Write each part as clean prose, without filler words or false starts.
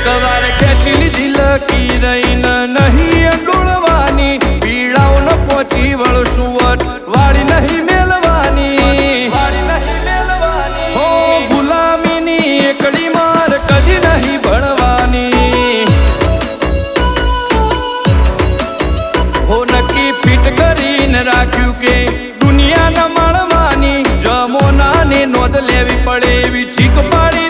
एक बार खेची लीधी लकीर नहीं अंडोळवानी पीड़ाओ न पહોंची वळसु वट वाड़ी नहीं मेलवानी हो गुलामी नी एकड़ी मार कदी नहीं भणवानी हो नक्की फिट करीने राख्यु के दुनिया न माणवानी जमोना ने नोंध लेवी पड़े एवी चीक पाड़ी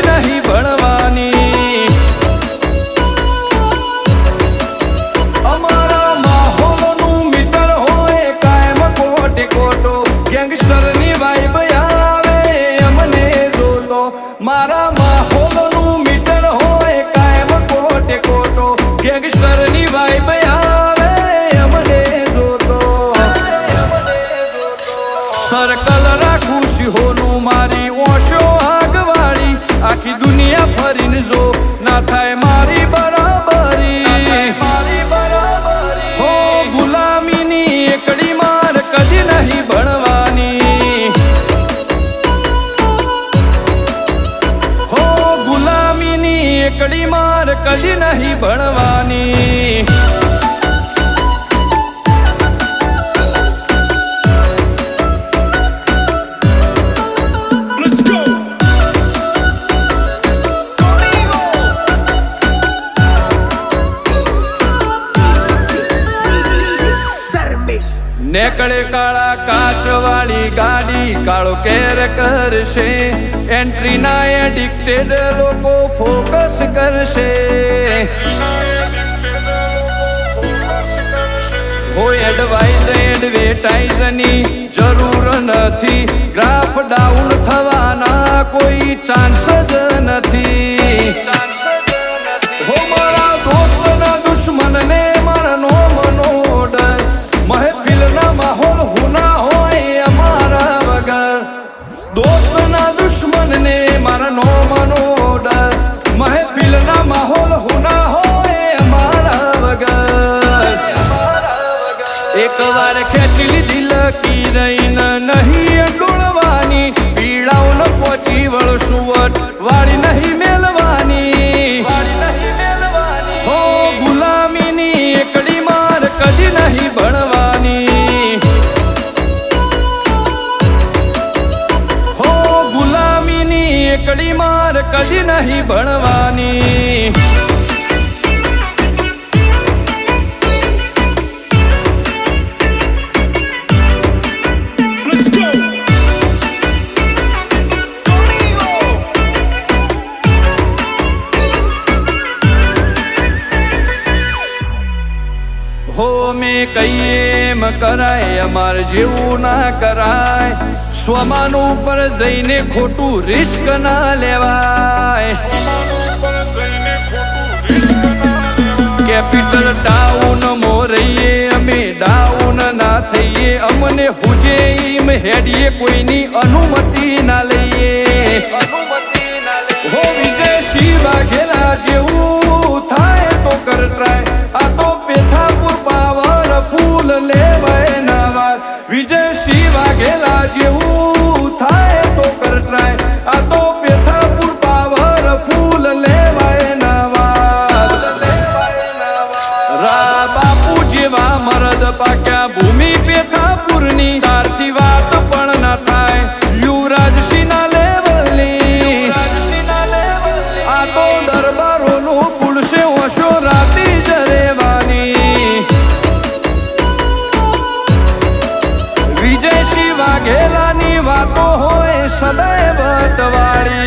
नहीं भणवानी अमारा माहोलनु मीटर होए कायम कोटे कोटो गैंगस्टर नी वाइब आवे अमने जोतो मारा माहोलनु मीटर होए कायम कोटे कोटो गैंगस्टर नी वाइब आवे अमने जोतो सर्कल राखू सिहोनु मारी ओशो आगवाड़ी आखी दुनिया फरीने जो ना थाय मारी बराबरी हो गुलामी नी एकड़ी मार कदी नहीं भणवानी हो गुलामी नी एकड़ी मार कदी नहीं भणवानी नेकड़े काला काच वाली गाड़ी कालो केर करशे एंट्री ना एडिक्टेड लोको फोकस करशे हो एडवर्टाइज नी जरूर नथी ग्राफ डाउन थवाना कोई चांस ज नथी हो मारा दोस्त ना दुश्मन ने मारनो मनोड महफिल ना माहौल होना होए अमारा वगर दोस्त ना दुश्मन ने मारनो मनो डर महफिल ना माहौल होना होए अमारा वगर एक बार खेची लीधी लकीर नहीं अंडोळवानी पीड़ाओ न पહોंची वळसु वट वाड़ी नहीं मेलवानी हो गुलामी नी एकड़ी मार कदी नहीं भणवानी हो गुलामी नी एकड़ी मार कदी नहीं भणवानी हो में कईए म कराय अमार जेवू ना कराय स्वमान ऊपर जईने खोटू रिस्क ना लेवाय कैपिटल डाउन मो रहीए अमे डाउन ना थईए अमने हुजे ईम हेडिए कोईनी अनुमति ना लईए हो विजय सिंह वाघेला जेवू थाय तो कर ट्राय आ तो पेथापुर पावर फूल लेवाय नावार विजय सिंह वाघेला जेवू थाय तो कर ट्राय आ तो पेथापुर पावर फूल लेवाय नावार रा बापू जेवा मरद पाक्या भूमि पेथापुरनी तारथी वात पण ना थाय युवराज सिंह लेवलनी आ तो दरबारोनु पुलसे ओशो राती जरेवानी विजय सिंह वाघेलानी वातो होए सदैव बटवाड़ी।